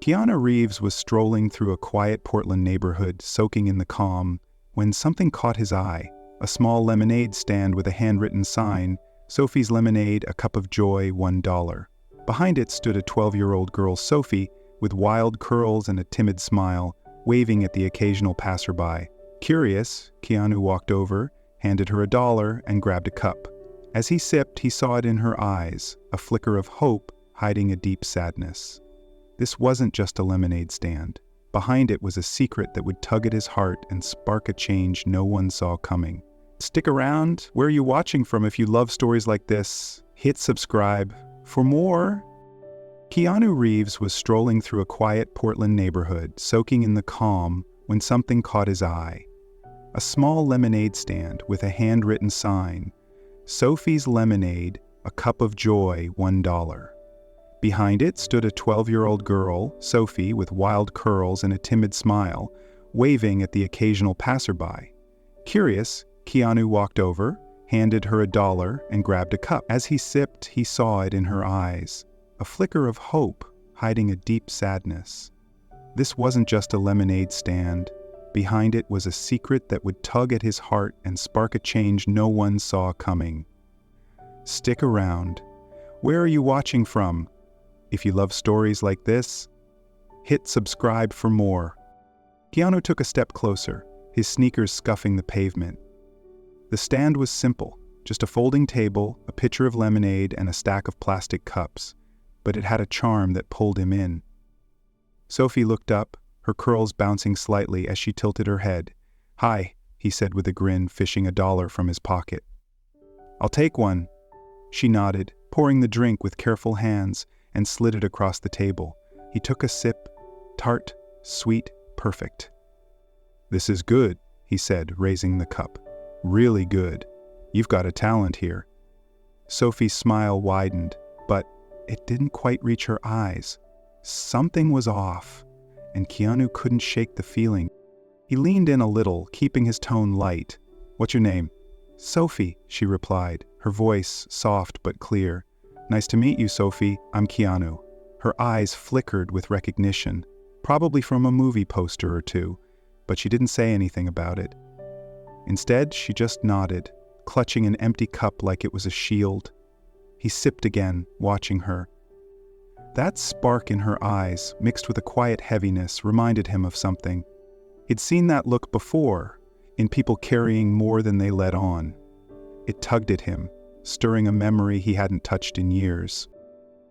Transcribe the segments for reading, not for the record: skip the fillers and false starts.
Keanu Reeves was strolling through a quiet Portland neighborhood, soaking in the calm, when something caught his eye. A small lemonade stand with a handwritten sign, "Sophie's Lemonade, a cup of joy, $1." Behind it stood a 12-year-old girl, Sophie, with wild curls and a timid smile, waving at the occasional passerby. Curious, Keanu walked over, handed her $1, and grabbed a cup. As he sipped, he saw it in her eyes, a flicker of hope hiding a deep sadness. This wasn't just a lemonade stand. Behind it was a secret that would tug at his heart and spark a change no one saw coming. Stick around. Where are you watching from? If you love stories like this, hit subscribe for more. Keanu Reeves was strolling through a quiet Portland neighborhood, soaking in the calm, when something caught his eye. A small lemonade stand with a handwritten sign, "Sophie's Lemonade, a cup of joy, $1." Behind it stood a 12-year-old girl, Sophie, with wild curls and a timid smile, waving at the occasional passerby. Curious, Keanu walked over, handed her $1, and grabbed a cup. As he sipped, he saw it in her eyes, a flicker of hope hiding a deep sadness. This wasn't just a lemonade stand. Behind it was a secret that would tug at his heart and spark a change no one saw coming. Stick around. Where are you watching from? If you love stories like this, hit subscribe for more. Keanu took a step closer, his sneakers scuffing the pavement. The stand was simple, just a folding table, a pitcher of lemonade, and a stack of plastic cups, but it had a charm that pulled him in. Sophie looked up, her curls bouncing slightly as she tilted her head. "Hi," he said with a grin, fishing $1 from his pocket. "I'll take one." She nodded, pouring the drink with careful hands, and slid it across the table. He took a sip, tart, sweet, perfect. "This is good," he said, raising the cup. "Really good. You've got a talent here." Sophie's smile widened, but it didn't quite reach her eyes. Something was off, and Keanu couldn't shake the feeling. He leaned in a little, keeping his tone light. "What's your name?" "Sophie," she replied, her voice soft but clear. "Nice to meet you, Sophie. I'm Keanu." Her eyes flickered with recognition, probably from a movie poster or two, but she didn't say anything about it. Instead, she just nodded, clutching an empty cup like it was a shield. He sipped again, watching her. That spark in her eyes, mixed with a quiet heaviness, reminded him of something. He'd seen that look before, in people carrying more than they let on. It tugged at him, stirring a memory he hadn't touched in years.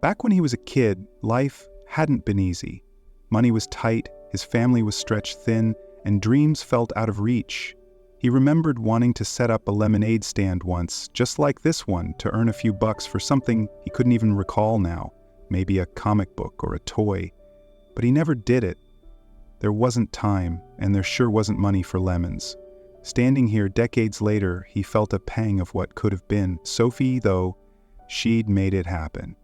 Back when he was a kid, life hadn't been easy. Money was tight, his family was stretched thin, and dreams felt out of reach. He remembered wanting to set up a lemonade stand once, just like this one, to earn a few bucks for something he couldn't even recall now, maybe a comic book or a toy. But he never did it. There wasn't time, and there sure wasn't money for lemons. Standing here decades later, he felt a pang of what could have been. Sophie, though, she'd made it happen.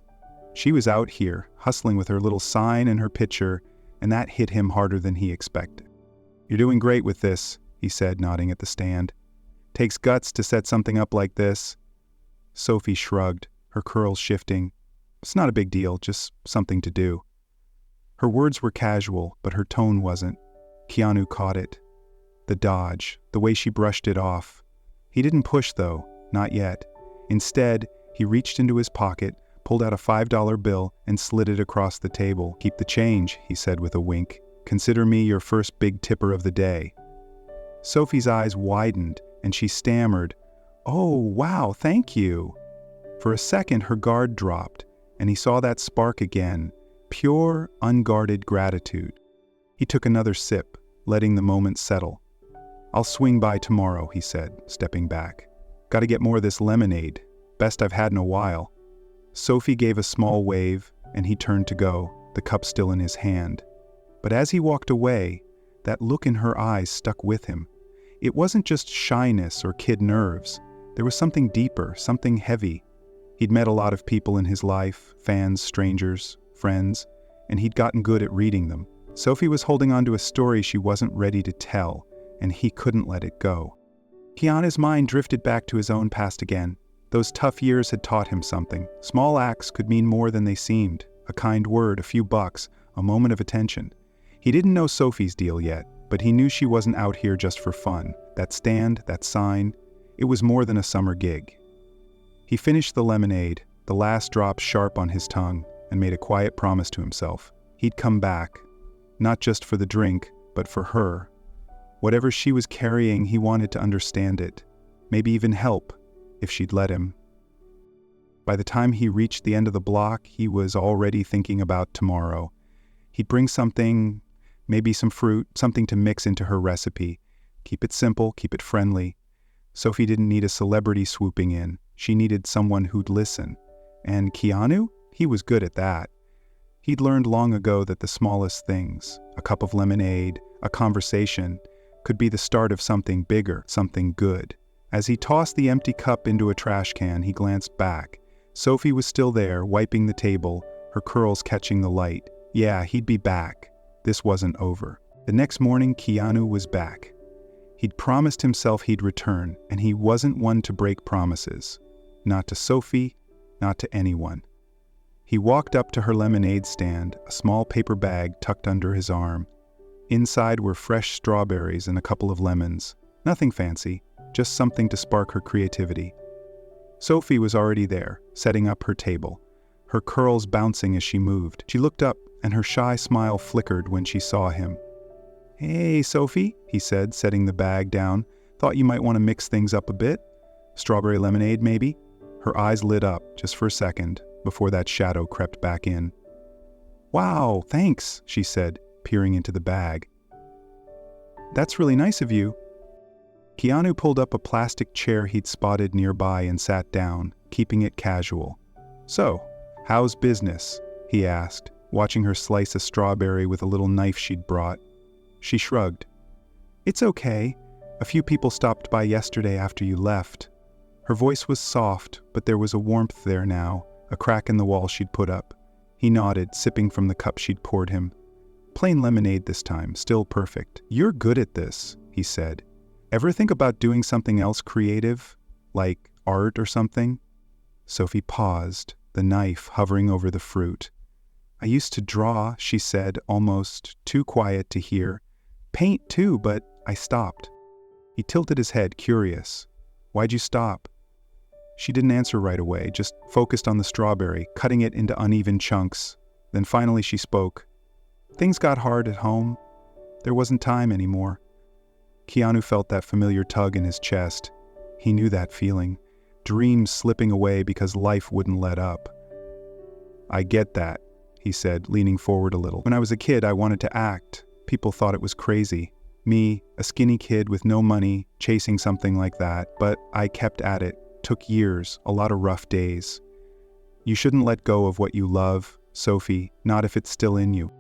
She was out here, hustling with her little sign and her pitcher, and that hit him harder than he expected. "You're doing great with this," he said, nodding at the stand. "Takes guts to set something up like this." Sophie shrugged, her curls shifting. "It's not a big deal, just something to do." Her words were casual, but her tone wasn't. Keanu caught it. The dodge, the way she brushed it off. He didn't push, though, not yet. Instead, he reached into his pocket, pulled out a $5 bill, and slid it across the table. "Keep the change," he said with a wink. "Consider me your first big tipper of the day." Sophie's eyes widened, and she stammered, "Oh, wow, thank you." For a second, her guard dropped, and he saw that spark again, pure, unguarded gratitude. He took another sip, letting the moment settle. "I'll swing by tomorrow," he said, stepping back. "Gotta get more of this lemonade. Best I've had in a while." Sophie gave a small wave, and he turned to go, the cup still in his hand. But as he walked away, that look in her eyes stuck with him. It wasn't just shyness or kid nerves. There was something deeper, something heavy. He'd met a lot of people in his life, fans, strangers, friends, and he'd gotten good at reading them. Sophie was holding on to a story she wasn't ready to tell, and he couldn't let it go. Keanu's mind drifted back to his own past again. Those tough years had taught him something. Small acts could mean more than they seemed. A kind word, a few bucks, a moment of attention. He didn't know Sophie's deal yet, but he knew she wasn't out here just for fun. That stand, that sign, it was more than a summer gig. He finished the lemonade, the last drop sharp on his tongue, and made a quiet promise to himself. He'd come back, not just for the drink, but for her. Whatever she was carrying, he wanted to understand it, maybe even help, if she'd let him. By the time he reached the end of the block, he was already thinking about tomorrow. He'd bring something, maybe some fruit, something to mix into her recipe. Keep it simple, keep it friendly. Sophie didn't need a celebrity swooping in. She needed someone who'd listen. And Keanu? He was good at that. He'd learned long ago that the smallest things, a cup of lemonade, a conversation, could be the start of something bigger, something good. As he tossed the empty cup into a trash can, he glanced back. Sophie was still there, wiping the table, her curls catching the light. Yeah, he'd be back. This wasn't over. The next morning, Keanu was back. He'd promised himself he'd return, and he wasn't one to break promises. Not to Sophie, not to anyone. He walked up to her lemonade stand, a small paper bag tucked under his arm. Inside were fresh strawberries and a couple of lemons. Nothing fancy, just something to spark her creativity. Sophie was already there, setting up her table, her curls bouncing as she moved. She looked up, and her shy smile flickered when she saw him. "Hey, Sophie," he said, setting the bag down. "Thought you might want to mix things up a bit. Strawberry lemonade, maybe?" Her eyes lit up, just for a second, before that shadow crept back in. "Wow, thanks," she said, peering into the bag. "That's really nice of you." Keanu pulled up a plastic chair he'd spotted nearby and sat down, keeping it casual. "So, how's business?" he asked, watching her slice a strawberry with a little knife she'd brought. She shrugged. "It's okay. A few people stopped by yesterday after you left." Her voice was soft, but there was a warmth there now, a crack in the wall she'd put up. He nodded, sipping from the cup she'd poured him. "Plain lemonade this time, still perfect." "You're good at this," he said. "Ever think about doing something else creative? Like art or something?" Sophie paused, the knife hovering over the fruit. "I used to draw," she said, almost too quiet to hear. "Paint too, but I stopped." He tilted his head, curious. "Why'd you stop?" She didn't answer right away, just focused on the strawberry, cutting it into uneven chunks. Then finally she spoke. "Things got hard at home. There wasn't time anymore." Keanu felt that familiar tug in his chest. He knew that feeling. Dreams slipping away because life wouldn't let up. "I get that," he said, leaning forward a little. "When I was a kid, I wanted to act. People thought it was crazy. Me, a skinny kid with no money, chasing something like that. But I kept at it. Took years, a lot of rough days. You shouldn't let go of what you love, Sophie, not if it's still in you."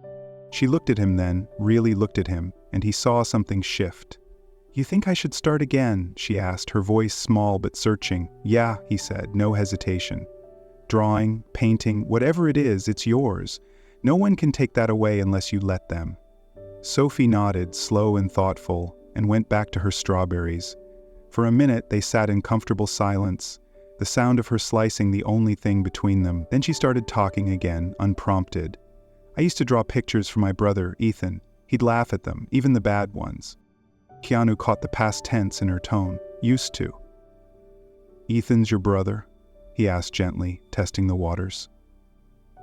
She looked at him then, really looked at him, and he saw something shift. "You think I should start again?" she asked, her voice small but searching. "Yeah," he said, no hesitation. "Drawing, painting, whatever it is, it's yours. No one can take that away unless you let them." Sophie nodded, slow and thoughtful, and went back to her strawberries. For a minute, they sat in comfortable silence, the sound of her slicing the only thing between them. Then she started talking again, unprompted. "I used to draw pictures for my brother, Ethan. He'd laugh at them, even the bad ones." Keanu caught the past tense in her tone. "Used to." "Ethan's your brother?" he asked gently, testing the waters.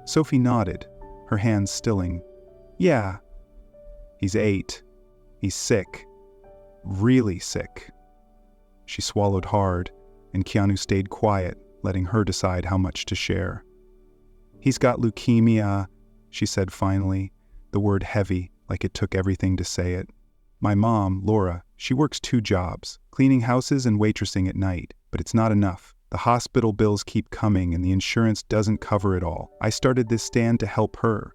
Sophie nodded, her hands stilling. "Yeah. He's 8. He's sick. Really sick." She swallowed hard, and Keanu stayed quiet, letting her decide how much to share. "He's got leukemia," she said finally, the word heavy, like it took everything to say it. "My mom, Laura, she works 2 jobs, cleaning houses and waitressing at night, but it's not enough. The hospital bills keep coming and the insurance doesn't cover it all. I started this stand to help her."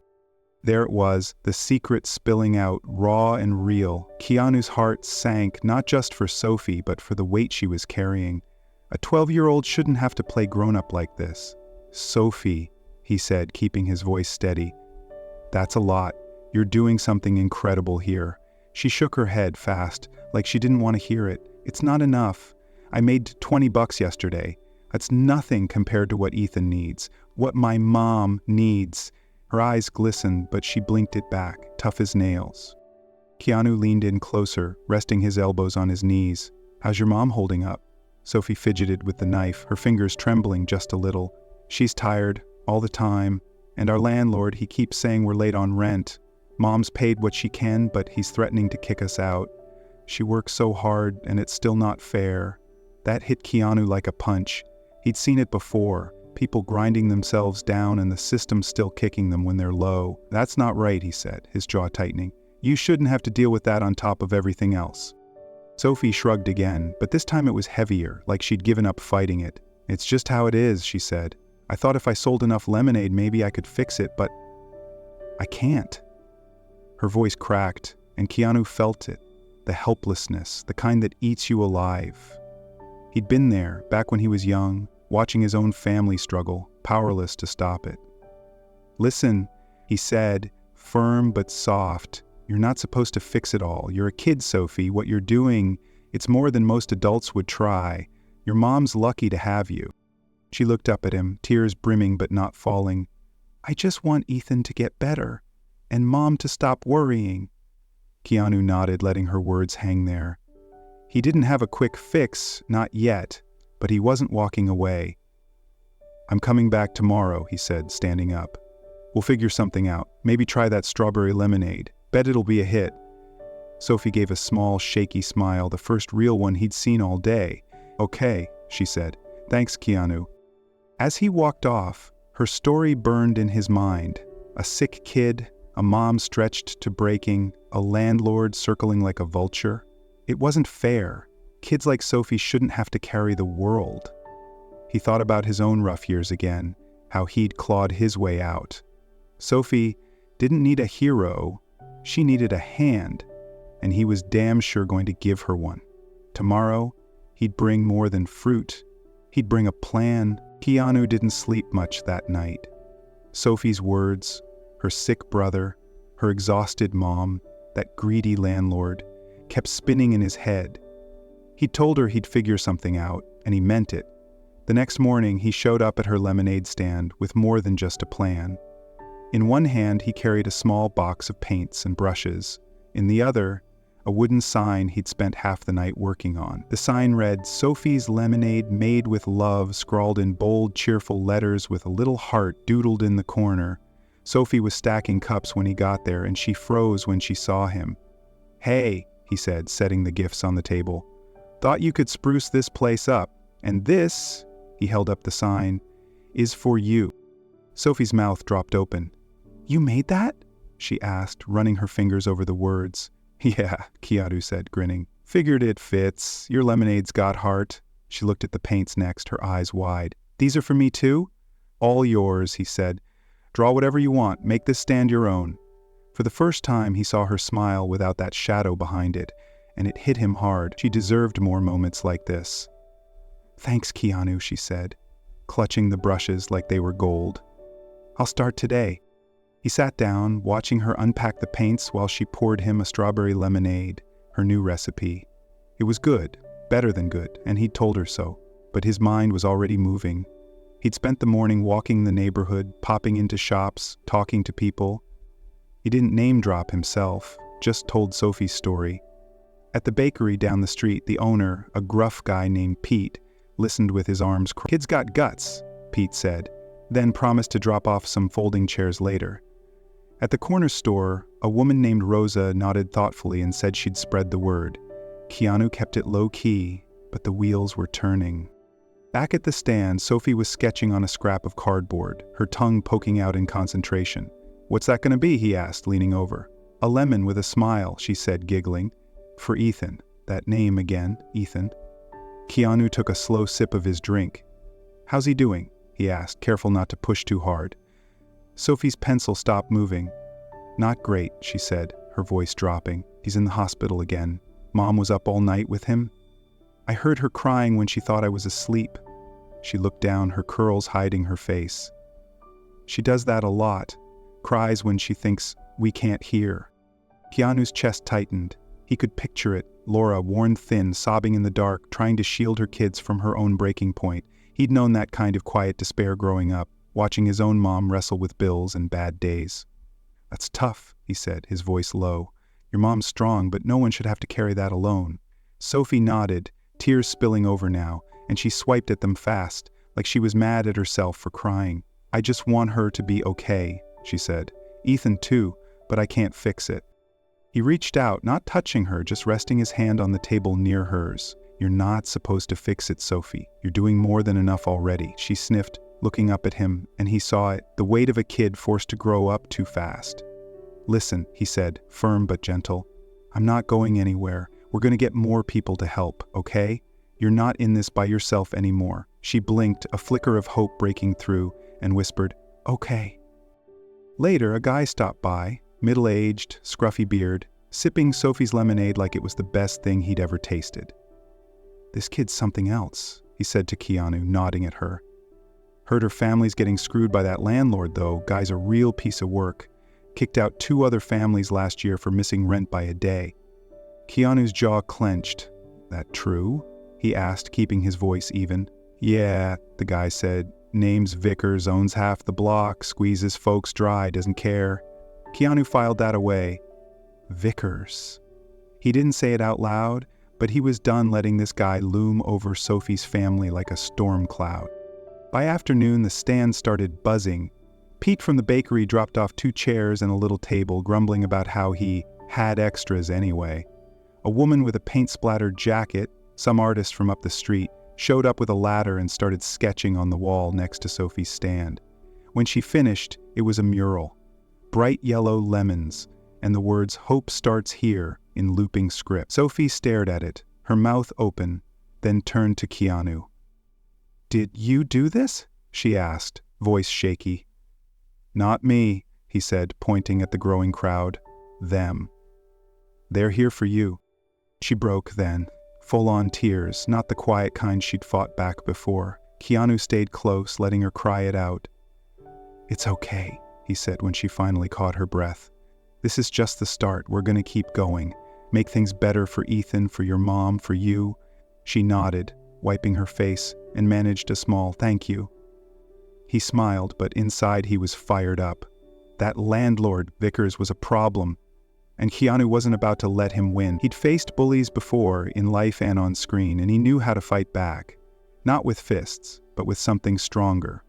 There it was, the secret spilling out, raw and real. Keanu's heart sank, not just for Sophie, but for the weight she was carrying. A 12-year-old shouldn't have to play grown-up like this. "Sophie," he said, keeping his voice steady. "That's a lot. You're doing something incredible here." She shook her head fast, like she didn't want to hear it. "It's not enough. I made $20 yesterday. That's nothing compared to what Ethan needs, what my mom needs." Her eyes glistened, but she blinked it back, tough as nails. Keanu leaned in closer, resting his elbows on his knees. "How's your mom holding up?" Sophie fidgeted with the knife, her fingers trembling just a little. "She's tired, all the time. And our landlord, he keeps saying we're late on rent. Mom's paid what she can, but he's threatening to kick us out. She works so hard, and it's still not fair." That hit Keanu like a punch. He'd seen it before, people grinding themselves down and the system still kicking them when they're low. "That's not right," he said, his jaw tightening. "You shouldn't have to deal with that on top of everything else." Sophie shrugged again, but this time it was heavier, like she'd given up fighting it. "It's just how it is," she said. "I thought if I sold enough lemonade maybe I could fix it, but I can't." Her voice cracked, and Keanu felt it. The helplessness, the kind that eats you alive. He'd been there, back when he was young, watching his own family struggle, powerless to stop it. "Listen," he said, firm but soft. "You're not supposed to fix it all. You're a kid, Sophie. What you're doing, it's more than most adults would try. Your mom's lucky to have you." She looked up at him, tears brimming but not falling. "I just want Ethan to get better, and Mom to stop worrying." Keanu nodded, letting her words hang there. He didn't have a quick fix, not yet, but he wasn't walking away. "I'm coming back tomorrow," he said, standing up. "We'll figure something out. Maybe try that strawberry lemonade. Bet it'll be a hit." Sophie gave a small, shaky smile, the first real one he'd seen all day. "Okay," she said. "Thanks, Keanu." As he walked off, her story burned in his mind. A sick kid, a mom stretched to breaking, a landlord circling like a vulture. It wasn't fair. Kids like Sophie shouldn't have to carry the world. He thought about his own rough years again, how he'd clawed his way out. Sophie didn't need a hero, she needed a hand, and he was damn sure going to give her one. Tomorrow, he'd bring more than fruit. He'd bring a plan. Keanu didn't sleep much that night. Sophie's words, her sick brother, her exhausted mom, that greedy landlord, kept spinning in his head. He told her he'd figure something out, and he meant it. The next morning, he showed up at her lemonade stand with more than just a plan. In one hand, he carried a small box of paints and brushes. In the other, a wooden sign he'd spent half the night working on. The sign read, "Sophie's Lemonade Made with Love," scrawled in bold, cheerful letters with a little heart doodled in the corner. Sophie was stacking cups when he got there, and she froze when she saw him. "Hey," he said, setting the gifts on the table. "Thought you could spruce this place up. And this," he held up the sign, "is for you." Sophie's mouth dropped open. "You made that?" she asked, running her fingers over the words. "Yeah," Keanu said, grinning. "Figured it fits. Your lemonade's got heart." She looked at the paints next, her eyes wide. "These are for me too?" "All yours," he said. "Draw whatever you want. Make this stand your own." For the first time, he saw her smile without that shadow behind it, and it hit him hard. She deserved more moments like this. "Thanks, Keanu," she said, clutching the brushes like they were gold. "I'll start today." He sat down, watching her unpack the paints while she poured him a strawberry lemonade, her new recipe. It was good, better than good, and he'd told her so, but his mind was already moving. He'd spent the morning walking the neighborhood, popping into shops, talking to people. He didn't name drop himself, just told Sophie's story. At the bakery down the street, the owner, a gruff guy named Pete, listened with his arms crossed. "Kid's got guts," Pete said, then promised to drop off some folding chairs later. At the corner store, a woman named Rosa nodded thoughtfully and said she'd spread the word. Keanu kept it low-key, but the wheels were turning. Back at the stand, Sophie was sketching on a scrap of cardboard, her tongue poking out in concentration. "What's that going to be?" he asked, leaning over. "A lemon with a smile," she said, giggling. "For Ethan." That name again, Ethan. Keanu took a slow sip of his drink. "How's he doing?" he asked, careful not to push too hard. Sophie's pencil stopped moving. "Not great," she said, her voice dropping. "He's in the hospital again. Mom was up all night with him. I heard her crying when she thought I was asleep." She looked down, her curls hiding her face. "She does that a lot. Cries when she thinks we can't hear." Keanu's chest tightened. He could picture it, Laura, worn thin, sobbing in the dark, trying to shield her kids from her own breaking point. He'd known that kind of quiet despair growing up. watching his own mom wrestle with bills and bad days. "That's tough," he said, his voice low. "Your mom's strong, but no one should have to carry that alone." Sophie nodded, tears spilling over now, and she swiped at them fast, like she was mad at herself for crying. "I just want her to be okay," she said. "Ethan too, but I can't fix it." He reached out, not touching her, just resting his hand on the table near hers. "You're not supposed to fix it, Sophie. You're doing more than enough already," she sniffed, looking up at him, and he saw it, the weight of a kid forced to grow up too fast. "Listen," he said, firm but gentle. "I'm not going anywhere. We're going to get more people to help, okay? You're not in this by yourself anymore." She blinked, a flicker of hope breaking through, and whispered, "Okay." Later, a guy stopped by, middle-aged, scruffy beard, sipping Sophie's lemonade like it was the best thing he'd ever tasted. "This kid's something else," he said to Keanu, nodding at her. "Heard her family's getting screwed by that landlord, though. Guy's a real piece of work. Kicked out 2 other families last year for missing rent by a day." Keanu's jaw clenched. "That true?" he asked, keeping his voice even. "Yeah," the guy said. "Name's Vickers, owns half the block, squeezes folks dry, doesn't care." Keanu filed that away. Vickers. He didn't say it out loud, but he was done letting this guy loom over Sophie's family like a storm cloud. By afternoon, the stand started buzzing. Pete from the bakery dropped off 2 chairs and a little table, grumbling about how he had extras anyway. A woman with a paint-splattered jacket, some artist from up the street, showed up with a ladder and started sketching on the wall next to Sophie's stand. When she finished, it was a mural. Bright yellow lemons, and the words "Hope starts here" in looping script. Sophie stared at it, her mouth open, then turned to Keanu. "Did you do this?" she asked, voice shaky. "Not me," he said, pointing at the growing crowd. "Them. They're here for you." She broke then, full-on tears, not the quiet kind she'd fought back before. Keanu stayed close, letting her cry it out. "It's okay," he said when she finally caught her breath. "This is just the start. We're going to keep going. Make things better for Ethan, for your mom, for you." She nodded, wiping her face, and managed a small "thank you." He smiled, but inside he was fired up. That landlord, Vickers, was a problem, and Keanu wasn't about to let him win. He'd faced bullies before, in life and on screen, and he knew how to fight back. Not with fists, but with something stronger.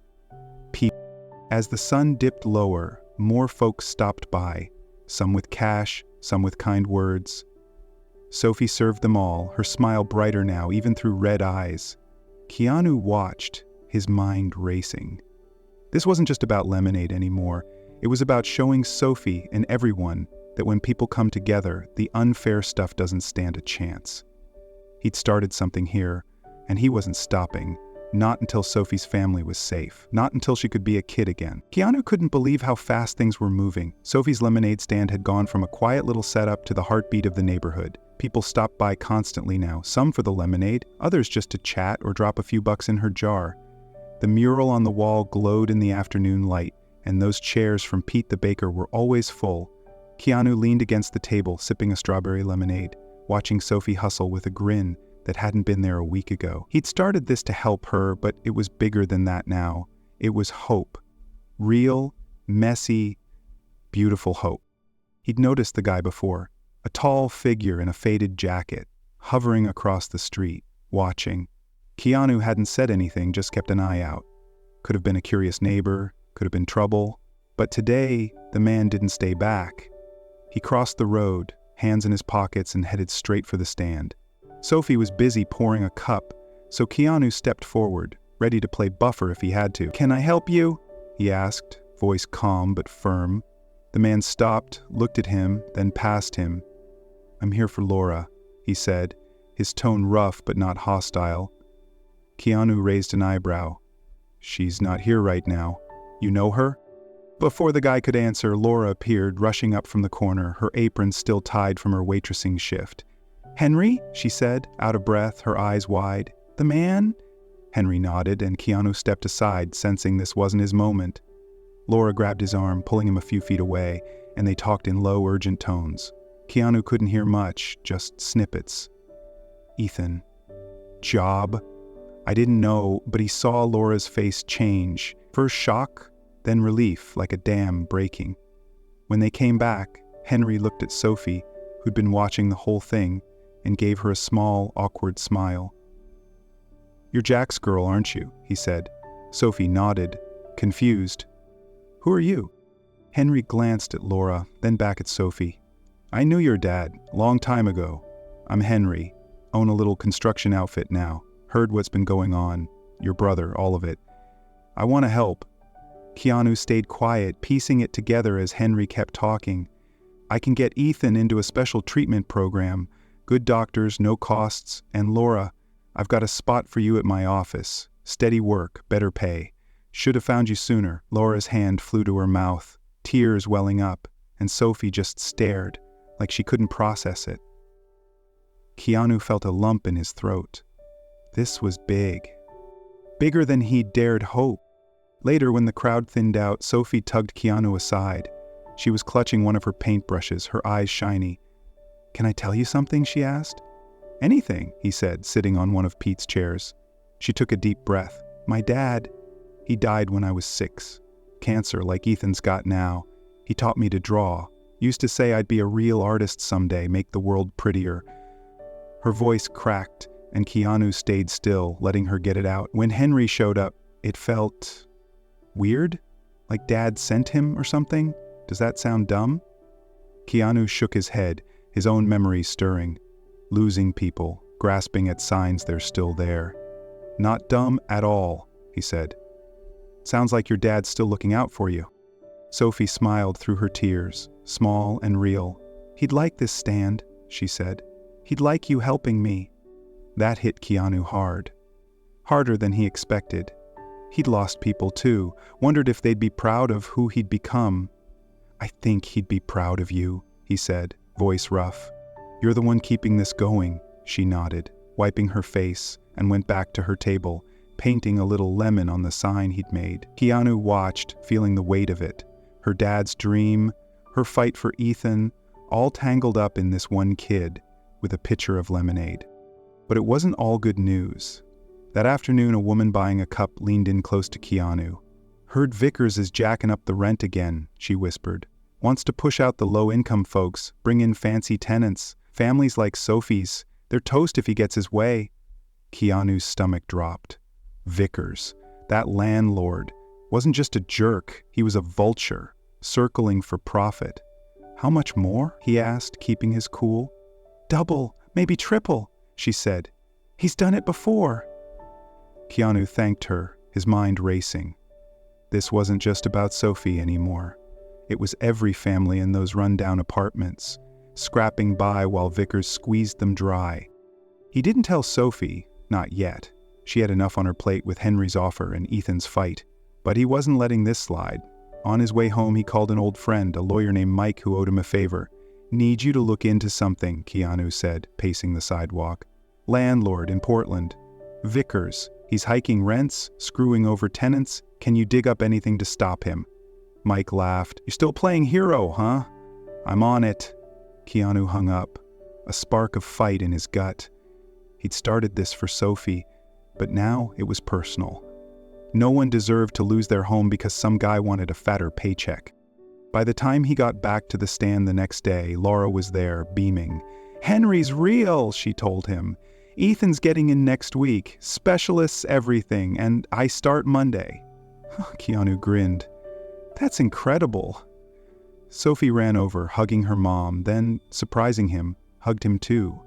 As the sun dipped lower, more folks stopped by, some with cash, some with kind words. Sophie served them all, her smile brighter now, even through red eyes. Keanu watched, his mind racing. This wasn't just about lemonade anymore. It was about showing Sophie and everyone that when people come together, the unfair stuff doesn't stand a chance. He'd started something here, and he wasn't stopping. Not until Sophie's family was safe. Not until she could be a kid again. Keanu couldn't believe how fast things were moving. Sophie's lemonade stand had gone from a quiet little setup to the heartbeat of the neighborhood. People stopped by constantly now, some for the lemonade, others just to chat or drop a few bucks in her jar. The mural on the wall glowed in the afternoon light, and those chairs from Pete the baker were always full. Keanu leaned against the table, sipping a strawberry lemonade, watching Sophie hustle with a grin that hadn't been there a week ago. He'd started this to help her, but it was bigger than that now. It was hope. Real, messy, beautiful hope. He'd noticed the guy before, a tall figure in a faded jacket, hovering across the street, watching. Keanu hadn't said anything, just kept an eye out. Could have been a curious neighbor, could have been trouble. But today, the man didn't stay back. He crossed the road, hands in his pockets, and headed straight for the stand. Sophie was busy pouring a cup, so Keanu stepped forward, ready to play buffer if he had to. "Can I help you?" he asked, voice calm but firm. The man stopped, looked at him, then past him. "I'm here for Laura," he said, his tone rough but not hostile. Keanu raised an eyebrow. "She's not here right now. You know her?" Before the guy could answer, Laura appeared, rushing up from the corner, her apron still tied from her waitressing shift. "Henry?" she said, out of breath, her eyes wide. "The man?" Henry nodded, and Keanu stepped aside, sensing this wasn't his moment. Laura grabbed his arm, pulling him a few feet away, and they talked in low, urgent tones. Keanu couldn't hear much, just snippets. "Ethan. Job. I didn't know, but he saw Laura's face change. First shock, then relief, like a dam breaking. When they came back, Henry looked at Sophie, who'd been watching the whole thing, and gave her a small, awkward smile. "You're Jack's girl, aren't you?" he said. Sophie nodded, confused. "Who are you?" Henry glanced at Laura, then back at Sophie. "I knew your dad, long time ago. I'm Henry, own a little construction outfit now. Heard what's been going on. Your brother, all of it. I want to help." Keanu stayed quiet, piecing it together as Henry kept talking. "I can get Ethan into a special treatment program. Good doctors, no costs, and Laura, I've got a spot for you at my office. Steady work, better pay. Should have found you sooner." Laura's hand flew to her mouth, tears welling up, and Sophie just stared, like she couldn't process it. Keanu felt a lump in his throat. This was big. Bigger than he'd dared hope. Later, when the crowd thinned out, Sophie tugged Keanu aside. She was clutching one of her paintbrushes, her eyes shiny. "Can I tell you something?" she asked. "Anything," he said, sitting on one of Pete's chairs. She took a deep breath. "My dad, he died when I was 6. Cancer, like Ethan's got now. He taught me to draw. Used to say I'd be a real artist someday, make the world prettier." Her voice cracked, and Keanu stayed still, letting her get it out. When Henry showed up, it felt weird, like Dad sent him or something. Does that sound dumb? Keanu shook his head, his own memories stirring. Losing people, grasping at signs they're still there. "Not dumb at all," he said. "Sounds like your dad's still looking out for you." Sophie smiled through her tears, small and real. "He'd like this stand," she said. "He'd like you helping me." That hit Keanu hard. Harder than he expected. He'd lost people too, wondered if they'd be proud of who he'd become. "I think he'd be proud of you," he said, voice rough. "You're the one keeping this going," she nodded, wiping her face, and went back to her table, painting a little lemon on the sign he'd made. Keanu watched, feeling the weight of it. Her dad's dream, her fight for Ethan, all tangled up in this one kid, with a pitcher of lemonade. But it wasn't all good news. That afternoon, a woman buying a cup leaned in close to Keanu. "Heard Vickers is jacking up the rent again," she whispered. "Wants to push out the low-income folks, bring in fancy tenants. Families like Sophie's, they're toast if he gets his way." Keanu's stomach dropped. Vickers, that landlord, wasn't just a jerk, he was a vulture, circling for profit. "How much more?" he asked, keeping his cool. "Double, maybe triple," she said. "He's done it before." Keanu thanked her, his mind racing. This wasn't just about Sophie anymore. It was every family in those rundown apartments, scrapping by while Vickers squeezed them dry. He didn't tell Sophie, not yet. She had enough on her plate with Henry's offer and Ethan's fight. But he wasn't letting this slide. On his way home, he called an old friend, a lawyer named Mike, who owed him a favor. "Need you to look into something," Keanu said, pacing the sidewalk. "Landlord in Portland. Vickers. He's hiking rents, screwing over tenants. Can you dig up anything to stop him?" Mike laughed. "You're still playing hero, huh?" "I'm on it." Keanu hung up, a spark of fight in his gut. He'd started this for Sophie, but now it was personal. No one deserved to lose their home because some guy wanted a fatter paycheck. By the time he got back to the stand the next day, Laura was there, beaming. "Henry's real," she told him. "Ethan's getting in next week, specialists, everything, and I start Monday." Keanu grinned. "That's incredible." Sophie ran over, hugging her mom, then, surprising him, hugged him too.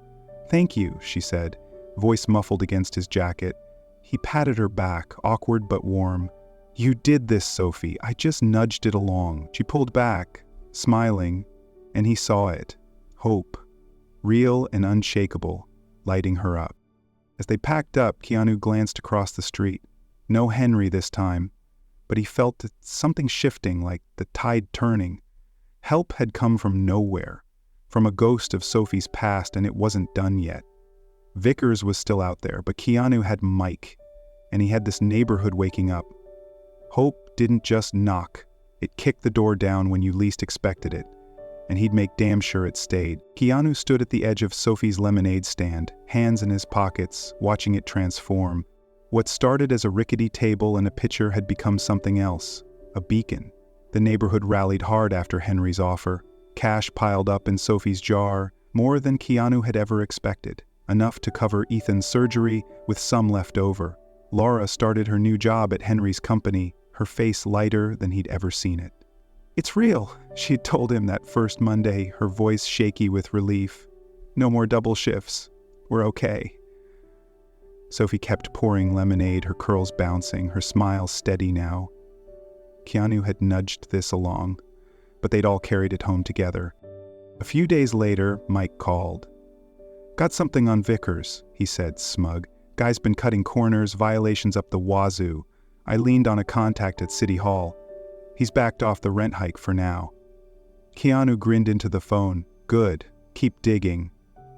"Thank you," she said, voice muffled against his jacket. He patted her back, awkward but warm. "You did this, Sophie. I just nudged it along." She pulled back, smiling, and he saw it. Hope, real and unshakable, lighting her up. As they packed up, Keanu glanced across the street. No Henry this time, but he felt something shifting, like the tide turning. Help had come from nowhere, from a ghost of Sophie's past, and it wasn't done yet. Vickers was still out there, but Keanu had Mike, and he had this neighborhood waking up. Hope didn't just knock. It kicked the door down when you least expected it, and he'd make damn sure it stayed. Keanu stood at the edge of Sophie's lemonade stand, hands in his pockets, watching it transform. What started as a rickety table and a pitcher had become something else, a beacon. The neighborhood rallied hard after Henry's offer. Cash piled up in Sophie's jar, more than Keanu had ever expected, enough to cover Ethan's surgery with some left over. Laura started her new job at Henry's company, her face lighter than he'd ever seen it. "It's real," she'd told him that first Monday, her voice shaky with relief. "No more double shifts. We're okay." Sophie kept pouring lemonade, her curls bouncing, her smile steady now. Keanu had nudged this along, but they'd all carried it home together. A few days later, Mike called. "Got something on Vickers," he said, smug. "Guy's been cutting corners, violations up the wazoo. I leaned on a contact at City Hall. He's backed off the rent hike for now." Keanu grinned into the phone. "Good. Keep digging."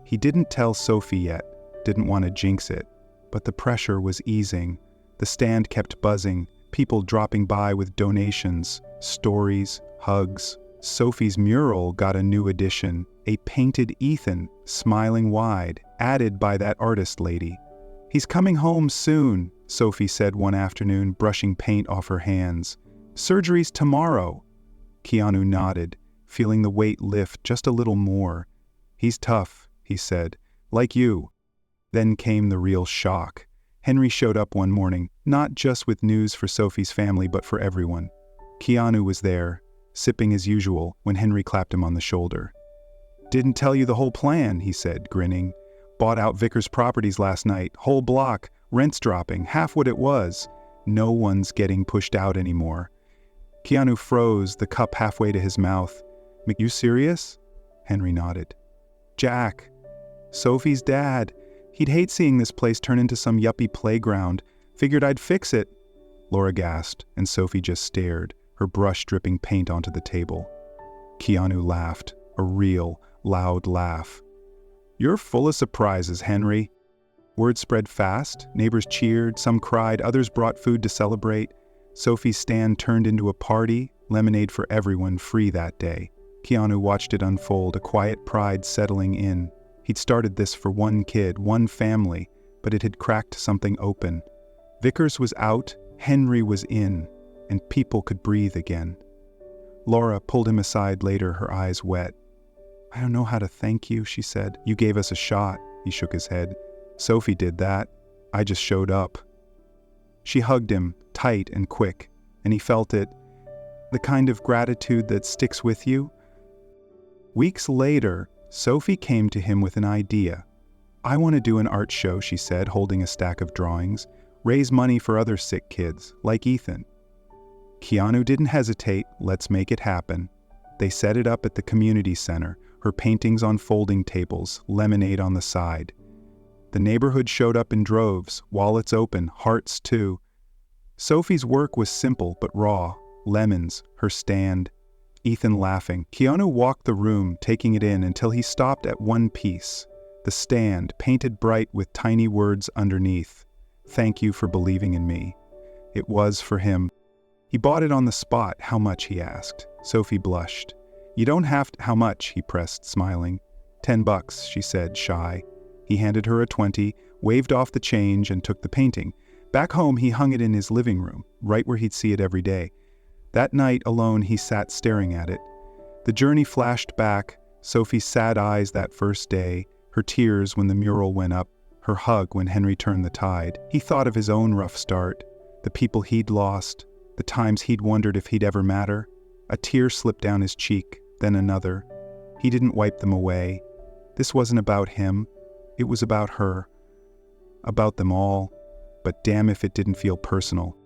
He didn't tell Sophie yet, didn't want to jinx it. But the pressure was easing. The stand kept buzzing, people dropping by with donations, stories, hugs. Sophie's mural got a new addition, a painted Ethan, smiling wide, added by that artist lady. "He's coming home soon," Sophie said one afternoon, brushing paint off her hands. "Surgery's tomorrow." Keanu nodded, feeling the weight lift just a little more. "He's tough," he said, "like you." Then came the real shock. Henry showed up one morning, not just with news for Sophie's family but for everyone. Keanu was there, sipping as usual, when Henry clapped him on the shoulder. "Didn't tell you the whole plan," he said, grinning. "Bought out Vickers Properties last night, whole block, rent's dropping, half what it was. No one's getting pushed out anymore." Keanu froze, the cup halfway to his mouth. "You serious?" Henry nodded. "Jack, Sophie's dad. He'd hate seeing this place turn into some yuppie playground. Figured I'd fix it." Laura gasped, and Sophie just stared, her brush dripping paint onto the table. Keanu laughed, a real, loud laugh. "You're full of surprises, Henry." Word spread fast, neighbors cheered, some cried, others brought food to celebrate. Sophie's stand turned into a party, lemonade for everyone, free that day. Keanu watched it unfold, a quiet pride settling in. He'd started this for one kid, one family, but it had cracked something open. Vickers was out, Henry was in, and people could breathe again. Laura pulled him aside later, her eyes wet. "I don't know how to thank you," she said. "You gave us a shot." He shook his head. "Sophie did that. I just showed up." She hugged him, tight and quick, and he felt it, the kind of gratitude that sticks with you. Weeks later, Sophie came to him with an idea. "I want to do an art show," she said, holding a stack of drawings. "Raise money for other sick kids, like Ethan." Keanu didn't hesitate. "Let's make it happen." They set it up at the community center, her paintings on folding tables, lemonade on the side. The neighborhood showed up in droves, wallets open, hearts too. Sophie's work was simple but raw. Lemons, her stand. Ethan laughing. Keanu walked the room, taking it in until he stopped at one piece. The stand, painted bright with tiny words underneath. "Thank you for believing in me." It was for him. He bought it on the spot. "How much?" he asked. Sophie blushed. "You don't have to." "How much?" he pressed, smiling. $10, she said, shy. He handed her a 20, waved off the change, and took the painting. Back home, he hung it in his living room, right where he'd see it every day. That night, alone, he sat staring at it. The journey flashed back, Sophie's sad eyes that first day, her tears when the mural went up, her hug when Henry turned the tide. He thought of his own rough start, the people he'd lost, the times he'd wondered if he'd ever matter. A tear slipped down his cheek, then another. He didn't wipe them away. This wasn't about him. It was about her. About them all. But damn if it didn't feel personal.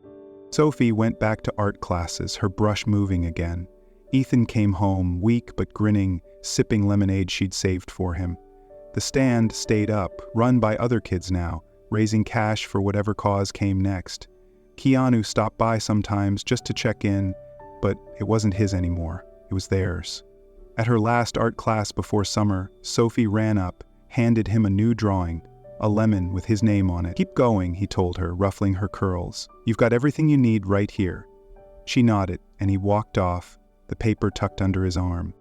Sophie went back to art classes, her brush moving again. Ethan came home, weak but grinning, sipping lemonade she'd saved for him. The stand stayed up, run by other kids now, raising cash for whatever cause came next. Keanu stopped by sometimes just to check in, but it wasn't his anymore. It was theirs. At her last art class before summer, Sophie ran up, handed him a new drawing, a lemon with his name on it. "Keep going," he told her, ruffling her curls. "You've got everything you need right here." She nodded, and he walked off, the paper tucked under his arm.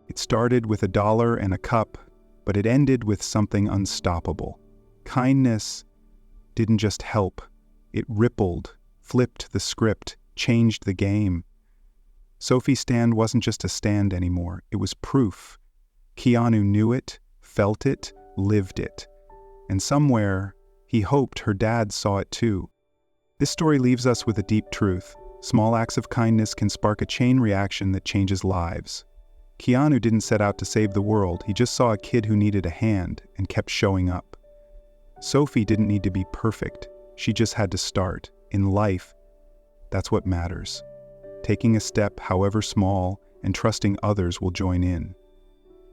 It started with $1 and a cup, but it ended with something unstoppable. Kindness didn't just help, It rippled, flipped the script, changed the game. Sophie's stand wasn't just a stand anymore, it was proof. Keanu knew it, felt it, lived it. And somewhere, he hoped her dad saw it too. This story leaves us with a deep truth. Small acts of kindness can spark a chain reaction that changes lives. Keanu didn't set out to save the world, he just saw a kid who needed a hand and kept showing up. Sophie didn't need to be perfect, she just had to start. In life, that's what matters. Taking a step, however small, and trusting others will join in.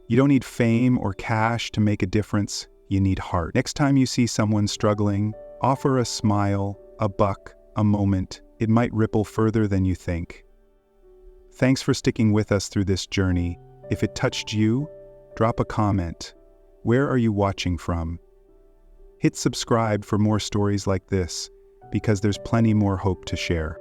You don't need fame or cash to make a difference, you need heart. Next time you see someone struggling, offer a smile, a buck, a moment. It might ripple further than you think. Thanks for sticking with us through this journey. If it touched you, drop a comment. Where are you watching from? Hit subscribe for more stories like this, because there's plenty more hope to share.